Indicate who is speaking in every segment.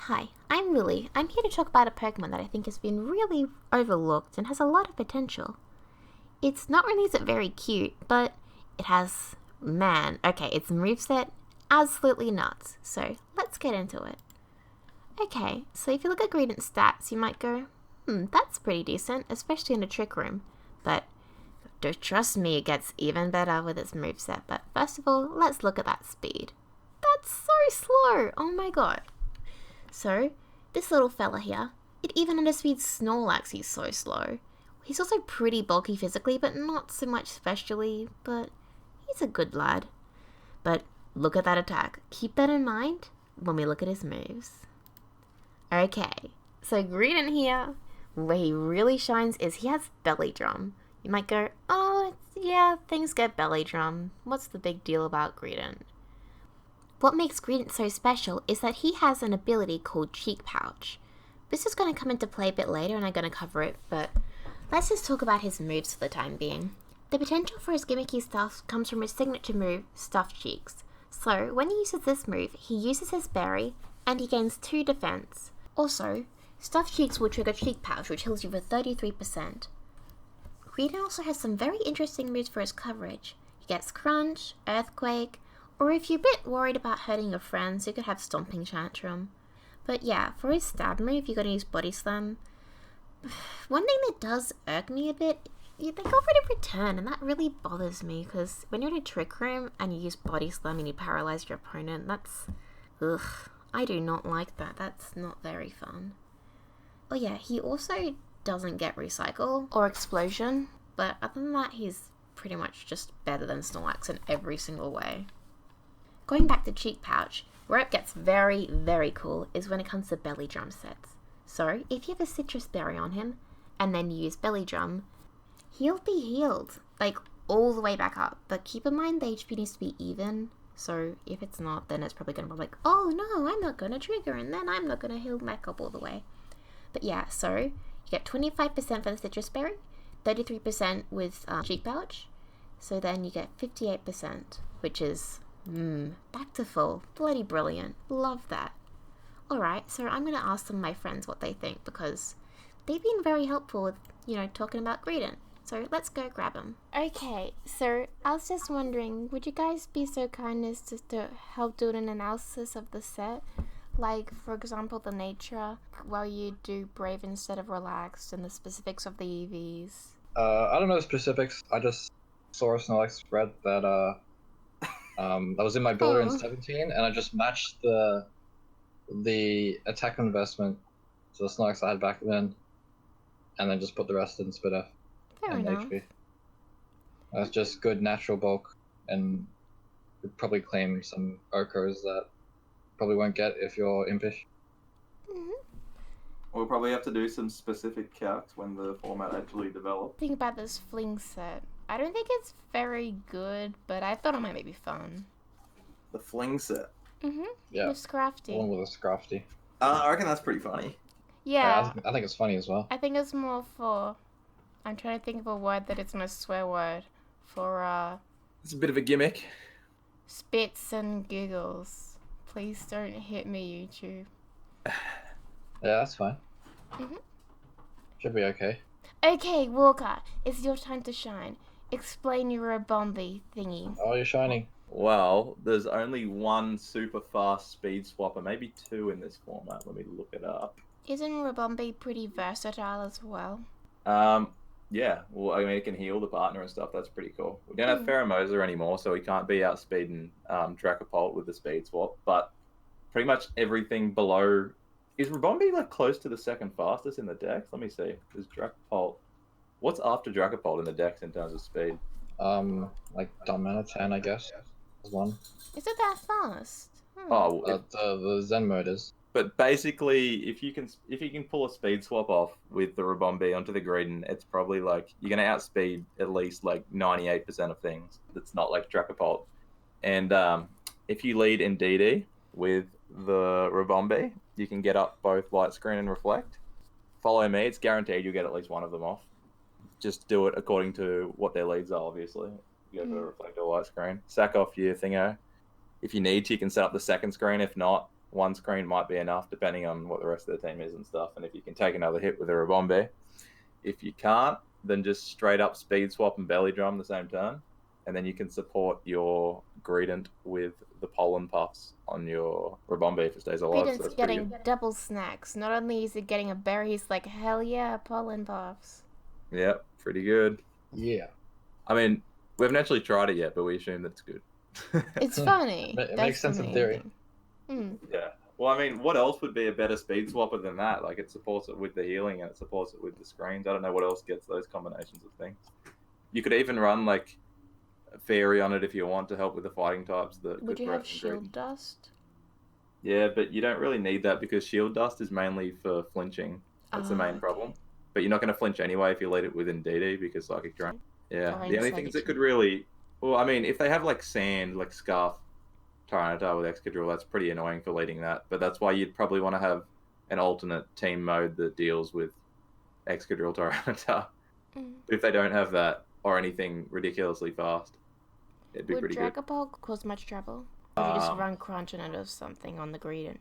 Speaker 1: Hi, I'm Lily. I'm here to talk about a Pokemon that I think has been really overlooked and has a lot of potential. It's not only is it very cute, but it has, its moveset, absolutely nuts. So let's get into it. Okay, so if you look at Greedent's stats, you might go, that's pretty decent, especially in the Trick Room. But don't trust me, it gets even better with its moveset. But first of all, let's look at that speed. That's so slow! Oh my god. So, this little fella here, it even underspeeds Snorlax, he's so slow. He's also pretty bulky physically, but not so much specially, but he's a good lad. But look at that attack. Keep that in mind when we look at his moves. Okay, so Greedent here, where he really shines is he has Belly Drum. You might go, oh, yeah, things get Belly Drum. What's the big deal about Greedent? What makes Greedent so special is that he has an ability called Cheek Pouch. This is going to come into play a bit later and I'm going to cover it, but let's just talk about his moves for the time being. The potential for his gimmicky stuff comes from his signature move, Stuffed Cheeks. So, when he uses this move, he uses his berry, and he gains 2 defense. Also, Stuffed Cheeks will trigger Cheek Pouch, which heals you for 33%. Greedent also has some very interesting moves for his coverage. He gets Crunch, Earthquake, or if you're a bit worried about hurting your friends, you could have Stomping Tantrum. But yeah, for his stab move, you're going to use Body Slam. One thing that does irk me a bit, they go for the return, and that really bothers me, because when you're in a Trick Room and you use Body Slam and you paralyze your opponent, that's... ugh, I do not like that. That's not very fun. Oh yeah, he also doesn't get Recycle or Explosion, but other than that, he's pretty much just better than Snorlax in every single way. Going back to Cheek Pouch, where it gets very, very cool is when it comes to Belly Drum sets. So, if you have a Citrus Berry on him, and then you use Belly Drum, he'll be healed, like, all the way back up. But keep in mind, the HP needs to be even, so if it's not, then it's probably going to be like, oh no, I'm not going to trigger, and then I'm not going to heal back up all the way. But yeah, so, you get 25% for the Citrus Berry, 33% with Cheek Pouch, so then you get 58%, which is... back to full. Bloody brilliant. Love that. Alright, so I'm going to ask some of my friends what they think, because they've been very helpful with, talking about Greedent. So let's go grab them. Okay, so I was just wondering, would you guys be so kind as to help do an analysis of the set? Like, for example, the nature, where you do brave instead of relaxed, and the specifics of the EVs.
Speaker 2: I don't know the specifics. I just saw a Snorlax spread that that was in my builder in 17, and I just matched the attack investment to the Snorlax I had back then, and then just put the rest in Spit F
Speaker 1: Fair
Speaker 2: and
Speaker 1: enough.
Speaker 2: HP. That's just good natural bulk, and could probably claim some Urkers that probably won't get if you're impish.
Speaker 3: We'll probably have to do some specific calcs when the format actually develops.
Speaker 1: Think about this Fling set. I don't think it's very good, but I thought it might be fun.
Speaker 3: The Fling set.
Speaker 2: Yeah.
Speaker 1: With Scrafty.
Speaker 2: One with a Scrafty.
Speaker 3: I reckon that's pretty funny.
Speaker 1: Yeah.
Speaker 2: I think it's funny as well.
Speaker 1: I think it's more for... I'm trying to think of a word that isn't a swear word. For,
Speaker 3: It's a bit of a gimmick.
Speaker 1: spits and giggles. Please don't hit me, YouTube.
Speaker 2: Yeah, that's fine. Should be okay.
Speaker 1: Okay, Walker, it's your time to shine. Explain your Rabombi thingy.
Speaker 2: Oh, you're shining.
Speaker 3: Well, there's only one super fast speed swapper, maybe 2 in this format. Let me look it up.
Speaker 1: Isn't Rabombi pretty versatile as well?
Speaker 3: Yeah. Well, I mean, it can heal the partner and stuff. That's pretty cool. We don't have Pheromosa anymore, so we can't be outspeeding Dracopult with the speed swap. But pretty much everything below... Is Rabombi like close to the second fastest in the dex? Let me see. Is Dracopult... What's after Dracopult in the dex in terms of speed?
Speaker 2: Like Dominaton, I guess. Is one.
Speaker 1: Is it that fast?
Speaker 3: Oh,
Speaker 2: the Zen mode is.
Speaker 3: But basically, if you can pull a speed swap off with the Rabombi onto the Greedent, it's probably like you're gonna outspeed at least like 98% of things. That's not like Dracopult. And if you lead in DD with the Rabombi, you can get up both Light Screen and Reflect. Follow me; it's guaranteed you'll get at least one of them off. Just do it according to what their leads are. Obviously, you go for Reflect or Light Screen. Sack off your thingo. If you need to, you can set up the second screen. If not, one screen might be enough, depending on what the rest of the team is and stuff. And if you can take another hit with a Rabombe, if you can't, then just straight up speed swap and belly drum the same turn, and then you can support your Greedent with the pollen puffs on your Rabombe if it stays alive. So
Speaker 1: Greedent's
Speaker 3: that's pretty
Speaker 1: getting
Speaker 3: good.
Speaker 1: double snacks. Not only is he getting a berry, he's like, hell yeah, pollen puffs.
Speaker 3: Yep, pretty good.
Speaker 2: Yeah.
Speaker 3: I mean, we haven't actually tried it yet, but we assume that it's good.
Speaker 1: It's funny.
Speaker 2: It
Speaker 1: That's
Speaker 2: makes sense
Speaker 1: the
Speaker 2: in
Speaker 1: main
Speaker 2: theory.
Speaker 1: thing.
Speaker 3: Yeah. Well, I mean, what else would be a better speed swapper than that? Like, it supports it with the healing and it supports it with the screens. I don't know what else gets those combinations of things. You could even run, like, a fairy on it if you want to help with the fighting types. That
Speaker 1: Would
Speaker 3: could
Speaker 1: you have
Speaker 3: threaten
Speaker 1: shield
Speaker 3: Greedent.
Speaker 1: dust?
Speaker 3: Yeah, but you don't really need that because shield dust is mainly for flinching. That's the main
Speaker 1: okay.
Speaker 3: problem. But you're not going to flinch anyway if you lead it within DD because psychic drain. Yeah,
Speaker 1: Or
Speaker 3: the only
Speaker 1: inside
Speaker 3: things
Speaker 1: the
Speaker 3: that could
Speaker 1: shield.
Speaker 3: really, well, I mean, if they have like sand, like Scarf Tyranitar with Excadrill, that's pretty annoying for leading that. But that's why you'd probably want to have an alternate team mode that deals with Excadrill Tyranitar.
Speaker 1: Mm.
Speaker 3: But if they don't have that or anything ridiculously fast, it'd be
Speaker 1: Would
Speaker 3: pretty good.
Speaker 1: Dragapult cause much trouble? Or would you just run crunch on it or something on the Greedent?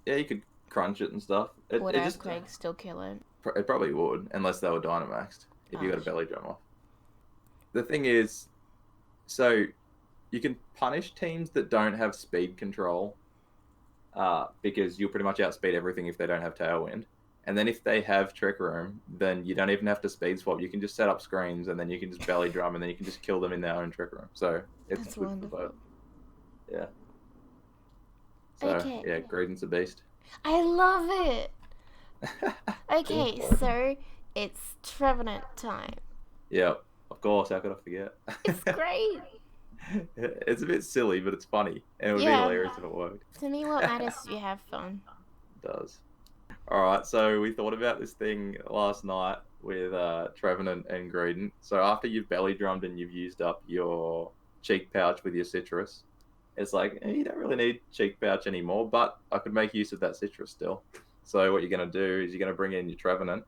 Speaker 3: Yeah, you could crunch it and stuff.
Speaker 1: Would
Speaker 3: It just
Speaker 1: Earthquake still kill it?
Speaker 3: It probably would, unless they were Dynamaxed, if you
Speaker 1: Oh,
Speaker 3: got a belly drum off. The thing is, so you can punish teams that don't have speed control because you'll pretty much outspeed everything if they don't have Tailwind. And then if they have Trick Room, then you don't even have to speed swap. You can just set up screens and then you can just belly drum and then you can just kill them in their own Trick Room. So it's
Speaker 1: that's
Speaker 3: good
Speaker 1: wonderful.
Speaker 3: for both. Yeah. So,
Speaker 1: Okay.
Speaker 3: yeah, Greedent's a beast.
Speaker 1: I love it! Okay,
Speaker 2: Cool.
Speaker 1: so it's Trevenant time.
Speaker 3: Yeah, of course. How could I forget?
Speaker 1: It's great!
Speaker 3: It's a bit silly, but it's funny. And it would be
Speaker 1: Yeah.
Speaker 3: hilarious if it worked.
Speaker 1: To me, what matters is you have fun.
Speaker 3: It does. All right, so we thought about this thing last night with Trevenant and Greedent. So after you've belly drummed and you've used up your cheek pouch with your citrus, it's like you don't really need cheek pouch anymore, but I could make use of that citrus still. So what you're going to do is you're going to bring in your Trevenant, and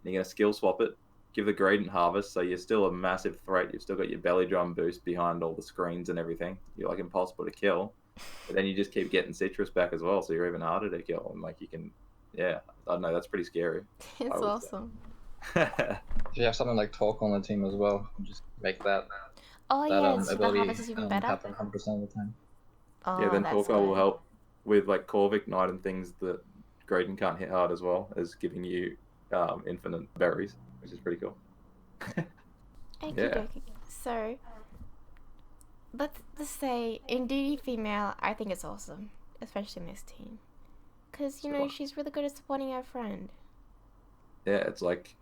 Speaker 3: you're going to skill swap it, give the Greedent harvest, so you're still a massive threat. You've still got your belly drum boost behind all the screens and everything. You're like impossible to kill, but then you just keep getting citrus back as well, so you're even harder to kill. And like you can, yeah, I don't know, that's pretty scary.
Speaker 1: It's
Speaker 3: I would
Speaker 1: awesome.
Speaker 2: If you have something like Talk on the team as well, you just make that
Speaker 1: Oh yeah, so the
Speaker 2: ability
Speaker 1: harvest is even better.
Speaker 2: happen 100% of the time.
Speaker 1: Oh,
Speaker 3: Yeah, then
Speaker 1: that's
Speaker 3: Torkoal will
Speaker 1: good.
Speaker 3: help with like Corvic Knight and things that Greydon can't hit hard as well as giving you infinite berries, which is pretty cool.
Speaker 1: Okie
Speaker 3: Yeah.
Speaker 1: dokie. So, let's say, in DD female, I think it's awesome, especially in this team. Because, you know,
Speaker 3: Sure.
Speaker 1: she's really good at supporting her friend.
Speaker 3: Yeah, it's like,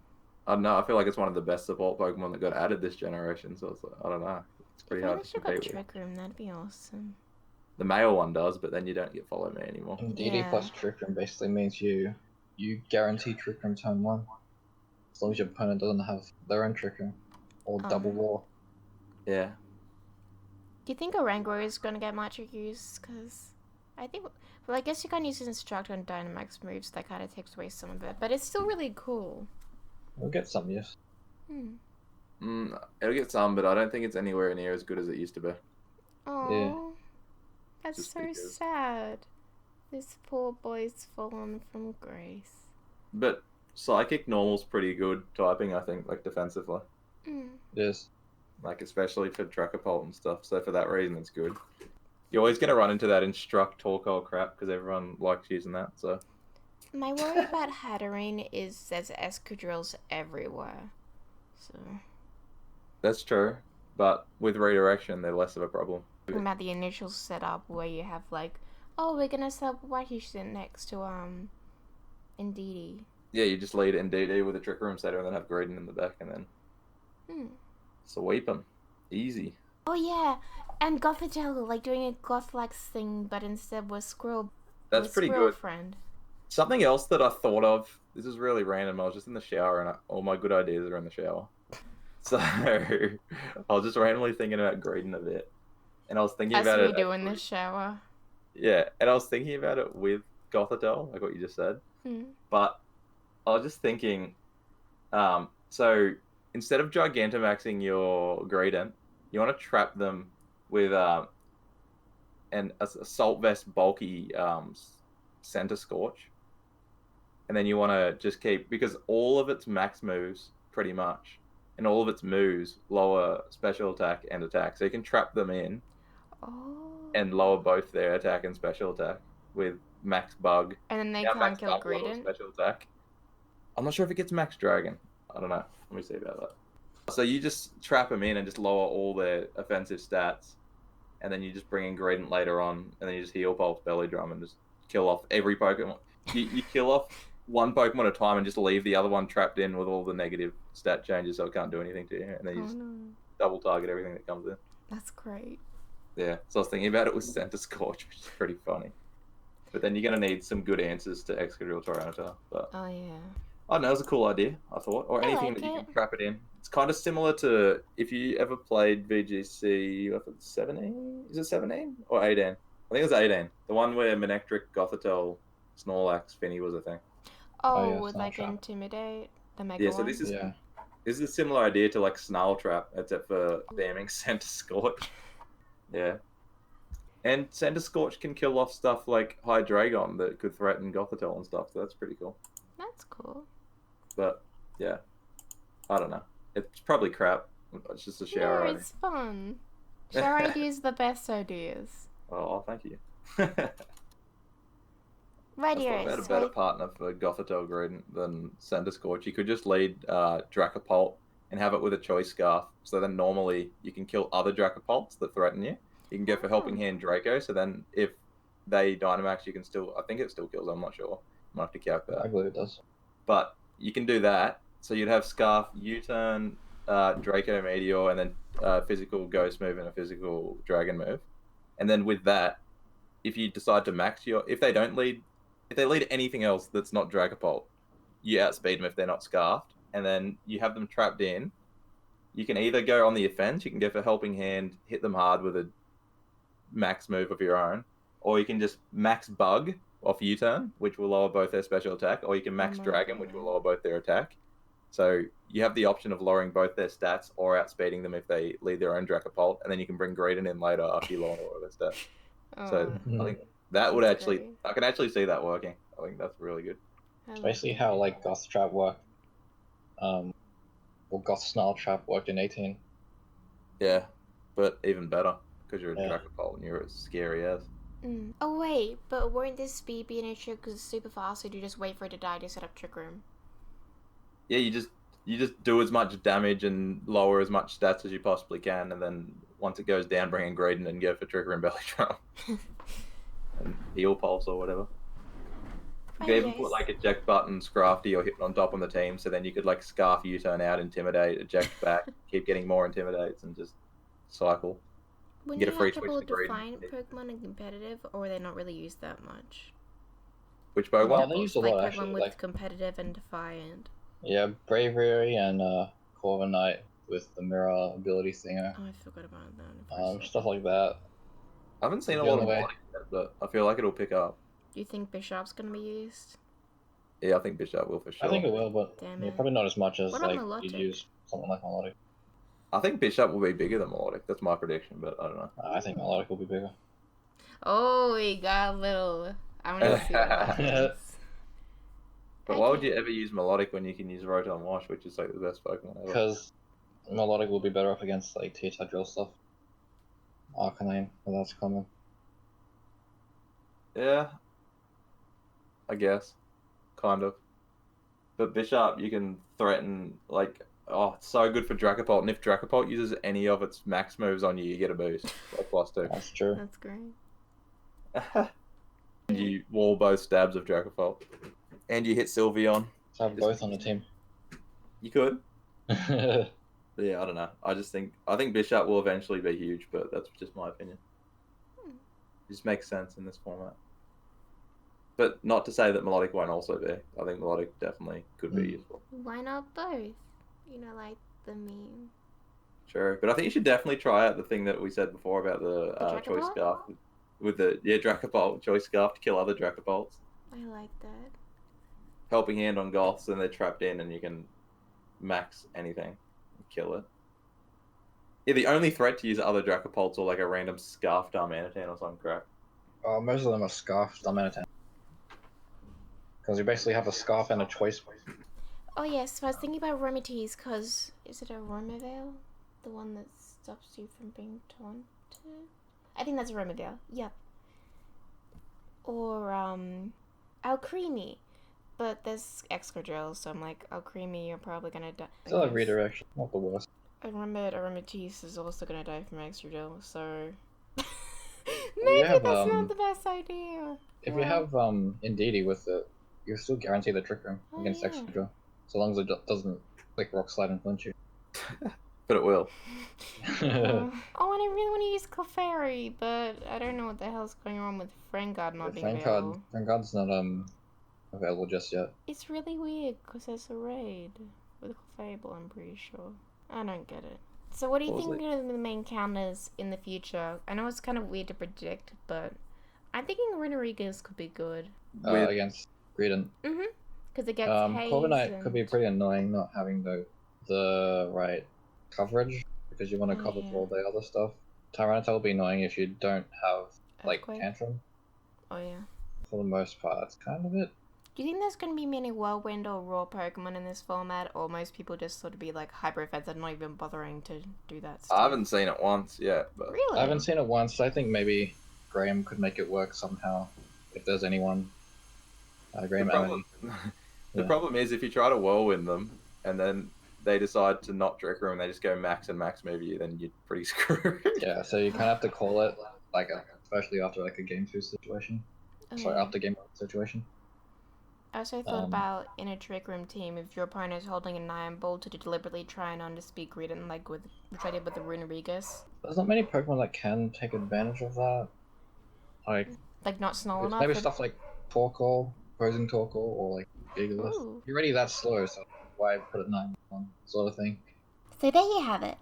Speaker 3: I don't know, I feel like it's one of the best support Pokemon that got added this generation, so it's like, I don't know. It's pretty
Speaker 1: If
Speaker 3: hard
Speaker 1: only
Speaker 3: to
Speaker 1: she got
Speaker 3: compete with.
Speaker 1: Trick Room, that'd be awesome.
Speaker 3: The male one does, but then you don't get Follow Me anymore.
Speaker 2: And DD
Speaker 1: Yeah.
Speaker 2: plus Trick Room basically means you guarantee Trick Room turn 1. As long as your opponent doesn't have their own Trick Room. Or double war.
Speaker 3: Yeah.
Speaker 1: Do you think Oranguru is going to get much use? Because I think... Well, I guess you can use Instruct on Dynamax moves. That kind of takes away some of it. But it's still really cool.
Speaker 2: We'll get some, yes.
Speaker 3: It'll get some, but I don't think it's anywhere near as good as it used to be.
Speaker 1: Oh, that's
Speaker 3: Just
Speaker 1: so
Speaker 3: because.
Speaker 1: sad. This poor boy's fallen from grace.
Speaker 3: But Psychic Normal's pretty good typing, I think, like defensively.
Speaker 2: Yes.
Speaker 3: Like especially for Dracopult and stuff. So for that reason, it's good. You're always going to run into that Instruct Torkoal crap because everyone likes using that. So
Speaker 1: My worry about Hatterene is there's Escadrilles everywhere. So,
Speaker 3: that's true. But with redirection, they're less of a problem.
Speaker 1: talking about the initial setup where you have like, oh, we're gonna set up Wahishin next to Indeedee.
Speaker 3: Yeah, you just lead in DD with a Trick Room setter and then have Greedent in the back and then sweep them. Easy.
Speaker 1: Oh yeah, and Gothitelle, like doing a Gothlex thing, but instead with Squirrel.
Speaker 3: That's
Speaker 1: with
Speaker 3: pretty
Speaker 1: Squirrel
Speaker 3: good.
Speaker 1: Friend.
Speaker 3: Something else that I thought of, this is really random, I was just in the shower and all my good ideas are in the shower. So I was just randomly thinking about Greedent a bit. And I was thinking
Speaker 1: As
Speaker 3: about
Speaker 1: we
Speaker 3: it.
Speaker 1: do in the shower.
Speaker 3: Yeah, and I was thinking about it with Gothitelle, like what you just said. But I was just thinking, so instead of Gigantamaxing your Greedent, you want to trap them with and assault vest bulky center scorch, and then you want to just keep, because all of its max moves pretty much, and all of its moves lower special attack and attack, so you can trap them in
Speaker 1: Oh.
Speaker 3: and lower both their attack and special attack with max bug.
Speaker 1: And then they
Speaker 3: Yeah,
Speaker 1: can't
Speaker 3: max
Speaker 1: kill
Speaker 3: bug, little
Speaker 1: Greedent.
Speaker 3: special attack. I'm not sure if it gets max dragon. I don't know. Let me see about that. So you just trap them in and just lower all their offensive stats, and then you just bring in Greedent later on, and then you just heal Pulse Belly Drum and just kill off every Pokemon. You kill off one Pokemon at a time and just leave the other one trapped in with all the negative stat changes, so it can't do anything to you, and then you just double target everything that comes in.
Speaker 1: That's great.
Speaker 3: Yeah, so I was thinking about it with Center Scorch, which is pretty funny. But then you're going to need some good answers to Excadrill Tyranitar. But
Speaker 1: Oh, yeah.
Speaker 3: I don't know, it was a cool idea, I thought. Or
Speaker 1: I
Speaker 3: anything
Speaker 1: like
Speaker 3: that you
Speaker 1: it.
Speaker 3: can trap it in. It's kind of similar to, if you ever played VGC, I think 17? Is it 17? Or 18? I think it was 18. The one where Manectric, Gothitelle, Snorlax, Finny was a thing.
Speaker 1: Oh,
Speaker 2: yeah,
Speaker 1: with
Speaker 2: Snarl
Speaker 1: like
Speaker 2: Trap.
Speaker 1: Intimidate, the Mega
Speaker 3: Yeah, so
Speaker 1: one?
Speaker 3: this is
Speaker 2: Yeah.
Speaker 3: this is a similar idea to like Snarl Trap, except for spamming Center Scorch. Yeah. And Center Scorch can kill off stuff like Hydreigon that could threaten Gothitelle and stuff, so that's pretty cool.
Speaker 1: That's cool.
Speaker 3: But, yeah. I don't know. It's probably crap. It's just a shower
Speaker 1: No,
Speaker 3: idea.
Speaker 1: it's fun. Shower ideas are the best ideas.
Speaker 3: Oh, thank you.
Speaker 1: Right
Speaker 3: I
Speaker 1: here,
Speaker 3: thought I had a better partner for Gothitelle Greedent than Center Scorch. You could just lead Dracopult and have it with a Choice Scarf. So then normally you can kill other Dracopults that threaten you. You can go for Helping Hand Draco. So then if they Dynamax, you can still... I think it still kills. I'm not sure. I might have to calc that.
Speaker 2: I believe it does.
Speaker 3: But you can do that. So you'd have Scarf, U-turn, Draco Meteor, and then physical Ghost move and a physical Dragon move. And then with that, if you decide to max your... If they lead anything else that's not Dragapult, you outspeed them if they're not Scarfed. And then you have them trapped in. You can either go on the offense, you can go for Helping Hand, hit them hard with a max move of your own, or you can just max Bug off U-turn, which will lower both their special attack, or you can max Dragon, which will lower both their attack. So you have the option of lowering both their stats or outspeeding them if they lead their own Dracopult, and then you can bring Greedent in later after you lower all their stats. So I think that would actually...
Speaker 1: great.
Speaker 3: I can actually see that working. I think that's really good.
Speaker 2: It's basically how like Goth Trap worked. Well, Goth Snarl Trap worked in 18.
Speaker 3: Yeah, but even better, because you're a
Speaker 2: Yeah.
Speaker 3: Dracopult and you're as scary as.
Speaker 1: Oh wait, but wouldn't this speed be an issue because it's super fast, so you just wait for it to die to set up Trick Room?
Speaker 3: Yeah, you just do as much damage and lower as much stats as you possibly can, and then once it goes down, bring in Greedent and go for Trigger and Belly Drum. And heal Pulse or whatever. You could even put like eject button, Scrafty, or hit on top on the team, so then you could like Scarf U-turn out, Intimidate, eject back, keep getting more Intimidates, and just cycle.
Speaker 1: When
Speaker 3: Get
Speaker 1: you
Speaker 3: a free
Speaker 1: have
Speaker 3: switch
Speaker 1: trouble
Speaker 3: to Greedent.
Speaker 1: Defiant Pokemon in competitive, or are they not really used that much?
Speaker 3: Which
Speaker 2: Well,
Speaker 3: Pokemon?
Speaker 2: they use a
Speaker 1: Like
Speaker 2: lot
Speaker 1: Pokemon
Speaker 2: actually.
Speaker 1: with
Speaker 2: Like
Speaker 1: competitive and Defiant.
Speaker 2: yeah, Bravery and Corviknight with the Mirror ability thinger.
Speaker 1: Oh, I forgot about that.
Speaker 2: Stuff like that.
Speaker 3: I haven't seen a
Speaker 2: The
Speaker 3: lot
Speaker 2: other
Speaker 3: of
Speaker 2: way.
Speaker 3: Melodic yet, but I feel like it'll pick up.
Speaker 1: Do you think Bishop's gonna be used?
Speaker 3: Yeah, I think Bishop will for sure.
Speaker 2: I think it will, but
Speaker 1: Damn
Speaker 2: yeah,
Speaker 1: it.
Speaker 2: probably not as much as
Speaker 1: What about
Speaker 2: like
Speaker 1: Melodic?
Speaker 2: you'd use something like Melodic.
Speaker 3: I think Bishop will be bigger than Melodic. That's my prediction, but I don't know.
Speaker 2: I think Melodic will be bigger.
Speaker 1: Oh, we got a little. I want to see what happens.
Speaker 3: But why would you ever use Melodic when you can use Rotom Wash, which is like the best Pokemon ever?
Speaker 2: Because Melodic will be better up against like T-type drill stuff. Arcanine, well, that's common.
Speaker 3: Yeah, I guess, kind of. But Bishop, you can threaten like, oh, it's so good for Dracopult, and if Dracopult uses any of its max moves on you, you get a boost, like +2.
Speaker 2: That's true.
Speaker 1: That's great.
Speaker 3: And you wall both stabs of Dracopult, and you hit Sylveon.
Speaker 2: So have both on the team.
Speaker 3: You could. But yeah, I don't know. I think Bishop will eventually be huge, but that's just my opinion. It just makes sense in this format. But not to say that Melodic won't also be. I think Melodic definitely could be useful.
Speaker 1: Why not both? You know, like the meme.
Speaker 3: Sure, but I think you should definitely try out the thing that we said before about the Choice
Speaker 1: Dracopult?
Speaker 3: Scarf with the Dracopult Choice Scarf to kill other Dracopults.
Speaker 1: I like that.
Speaker 3: Helping Hand on Goths, and they're trapped in, and you can max anything and kill it. Yeah, the only threat to use other Dracopults or like a random Scarf Darmanitan or something, correct?
Speaker 2: Most of them are Scarf Dominator. Because you basically have a Scarf and a choice.
Speaker 1: Oh yes, I was thinking about Aromatisse because is it a Romavale? The one that stops you from being taunted? I think that's a Romavale. Yep. Or Alcremie. But there's Excadrill, so I'm like, Alcremie, you're probably gonna die.
Speaker 2: Still a redirection, not the worst.
Speaker 1: I remember Aromatisse is also gonna die from Excadrill, so maybe
Speaker 2: have,
Speaker 1: that's not the best idea.
Speaker 2: If you have Indeedee with it, you're still guaranteed a Trick Room against
Speaker 1: yeah.
Speaker 2: Excadrill. So long as it doesn't like Rock Slide and flinch you.
Speaker 3: But it will.
Speaker 1: Oh, and I really want to use Clefairy, but I don't know what the hell's going on with Frangard not being available.
Speaker 2: Frangard's not available just yet.
Speaker 1: It's really weird because there's a raid with Clefable, I'm pretty sure. I don't get it. So what do you think are going to be the main counters in the future? I know it's kind of weird to predict, but I'm thinking Renorigas could be good.
Speaker 2: Against Greedent.
Speaker 1: Mm-hmm. Because it gets haze.
Speaker 2: Corviknight could be pretty annoying not having the right coverage because you want to cover for all the other stuff. Tyranitar will be annoying if you don't have
Speaker 1: Earthquake.
Speaker 2: Tantrum.
Speaker 1: Oh yeah.
Speaker 2: For the most part, that's kind of it.
Speaker 1: Do you think there's going to be many Whirlwind or Raw Pokemon in this format, or most people just sort of be like Hyper Feds and not even bothering to do that stuff?
Speaker 3: I haven't seen it once yet, but
Speaker 1: Really?
Speaker 2: I haven't seen it once. I think maybe Graham could make it work somehow if there's anyone. Graham
Speaker 3: the problem is if you try to Whirlwind them and then they decide to not Trick Room and they just go max and max move you, then you're pretty screwed.
Speaker 2: Yeah, so you kind of have to call it especially after a game 2 situation.
Speaker 1: Okay.
Speaker 2: Sorry, after game 1 situation.
Speaker 1: I also thought about in a Trick Room team, if your opponent is holding an Iron Ball to deliberately try and underspeed Greedent, which I did with the Runerigas.
Speaker 2: There's not many Pokemon that can take advantage of that.
Speaker 1: Like not slow enough?
Speaker 2: Maybe stuff like Torkoal, Posing Torkoal, or Gigalith.
Speaker 1: Ooh.
Speaker 2: You're already that slow, so why put it 9-1 sort of thing.
Speaker 1: So there you have it.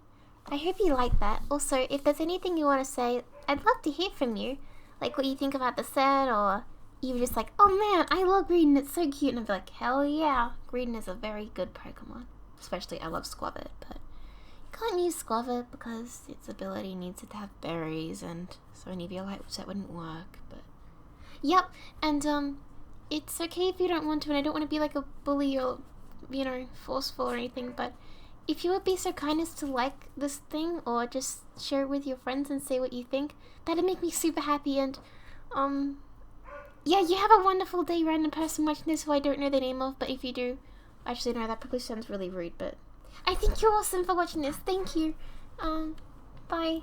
Speaker 1: I hope you like that. Also, if there's anything you want to say, I'd love to hear from you. Like what you think about the set, or even just like, oh man, I love Greedent, it's so cute. And I'd be like, hell yeah, Greedent is a very good Pokemon. Especially, I love Squavit, but you can't use Squavit because its ability needs it to have berries, and so any of your light set wouldn't work. But yep, and it's okay if you don't want to, and I don't want to be like a bully or, forceful or anything, but if you would be so kind as to like this thing, or just share it with your friends and say what you think, that'd make me super happy, and, yeah, you have a wonderful day, random person watching this who I don't know the name of, but if you do, actually no, that probably sounds really rude, but I think you're awesome for watching this, thank you, bye.